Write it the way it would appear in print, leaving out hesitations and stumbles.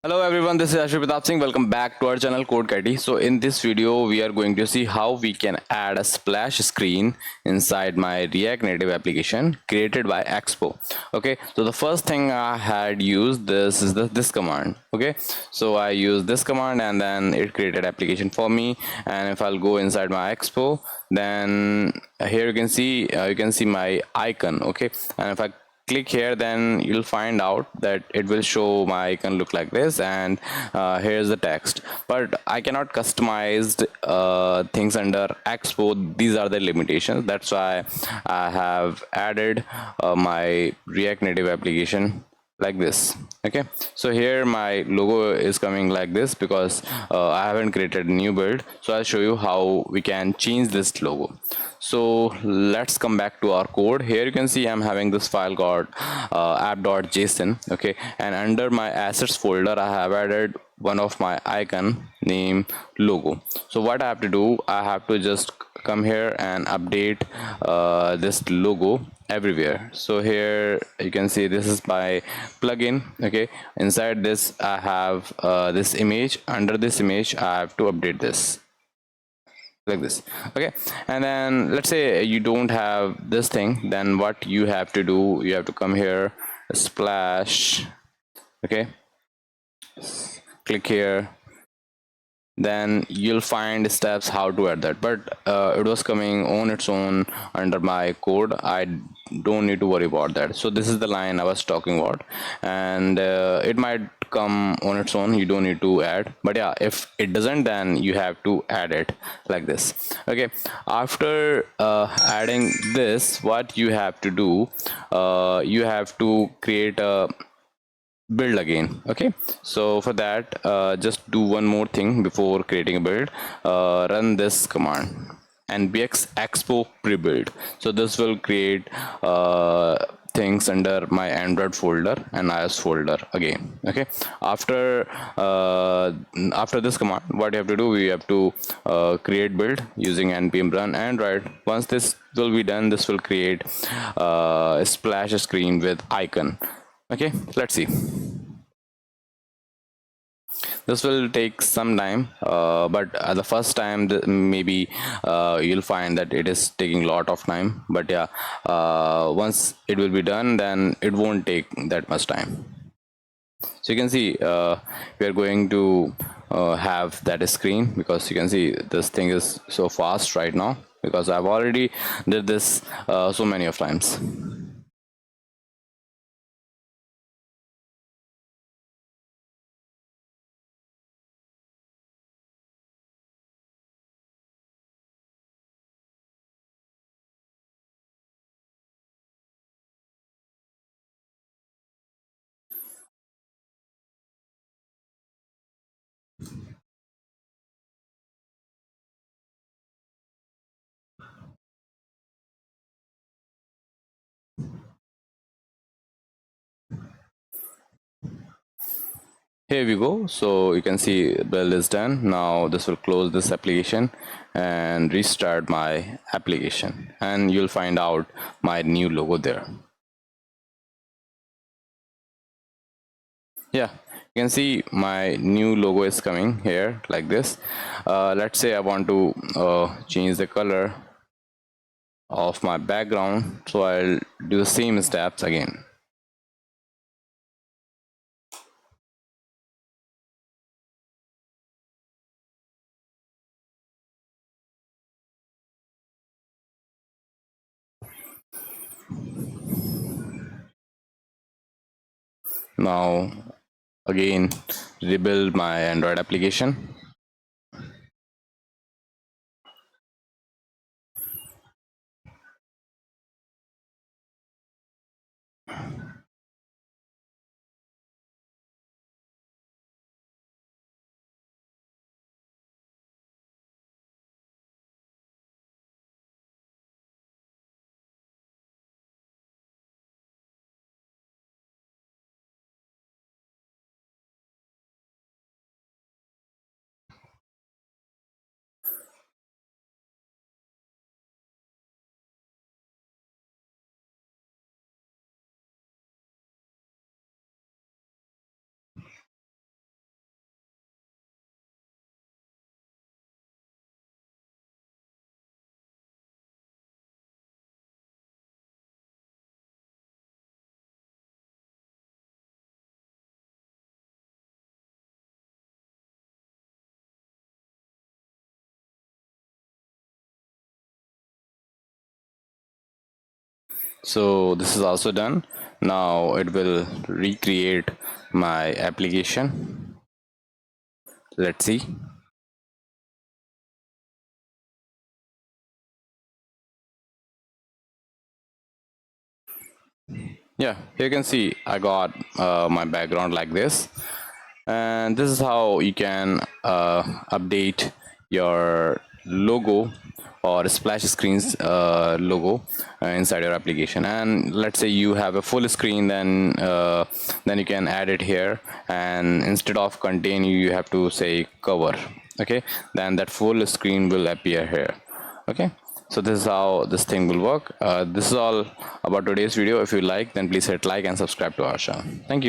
Hello everyone, this is Ashwin Singh. Welcome back to our channel Code Caddy. So in this video, we are going to see how we can add a splash screen inside my React Native application created by Expo. Okay, so the first thing I had used this is this command. Okay, so I used this command and then it created application for me. And if I'll go inside my Expo, then here you can see my icon. Okay, and if I click here, then you'll find out that it will show my icon look like this, and here's the text. But I cannot customize things under Expo. These are the limitations. That's why I have added my React Native application like this. Okay, so here my logo is coming like this because I haven't created a new build. So I'll show you how we can change this logo. So let's come back to our code. Here you can see I'm having this file called app.json. Okay, and under my assets folder I have added one of my icon named logo. So what I have to do, I have to just come here and update this logo everywhere. So here you can see this is my plugin. Okay, inside this I have this image. Under this image I have to update this like this. Okay, and then let's say you don't have this thing, then what you have to do, you have to come here, splash. Okay, click here, then you'll find steps how to add that. But it was coming on its own under my code. I don't need to worry about that. So this is the line I was talking about, and it might come on its own. You don't need to add, but yeah, if it doesn't, then you have to add it like this. Okay, after adding this, what you have to do, you have to create a build again. Okay, so for that, just do one more thing before creating a build. Run this command, nbx expo pre-build. So this will create things under my Android folder and iOS folder again. Okay, after after this command, what you have to do, we have to create build using npm run Android. Once this will be done, this will create a splash screen with icon. Okay, let's see. This will take some time, but the first time maybe you'll find that it is taking a lot of time. But yeah, once it will be done, then it won't take that much time. So you can see we are going to have that screen, because you can see this thing is so fast right now because I've already did this so many of times. Here we go. So you can see build is done. Now this will close this application and restart my application, and you'll find out my new logo there. Yeah, you can see my new logo is coming here like this. Let's say I want to change the color of my background, so I'll do the same steps again. Now again, rebuild my Android application. So this is also done. Now it will recreate my application. Let's see. Yeah, you can see I got my background like this, and this is how you can update your logo or splash screens logo inside your application. And let's say you have a full screen, then you can add it here, and instead of contain you have to say cover. Okay, then that full screen will appear here. Okay, so this is how this thing will work. This is all about today's video. If you like, then please hit like and subscribe to our channel. Thank you.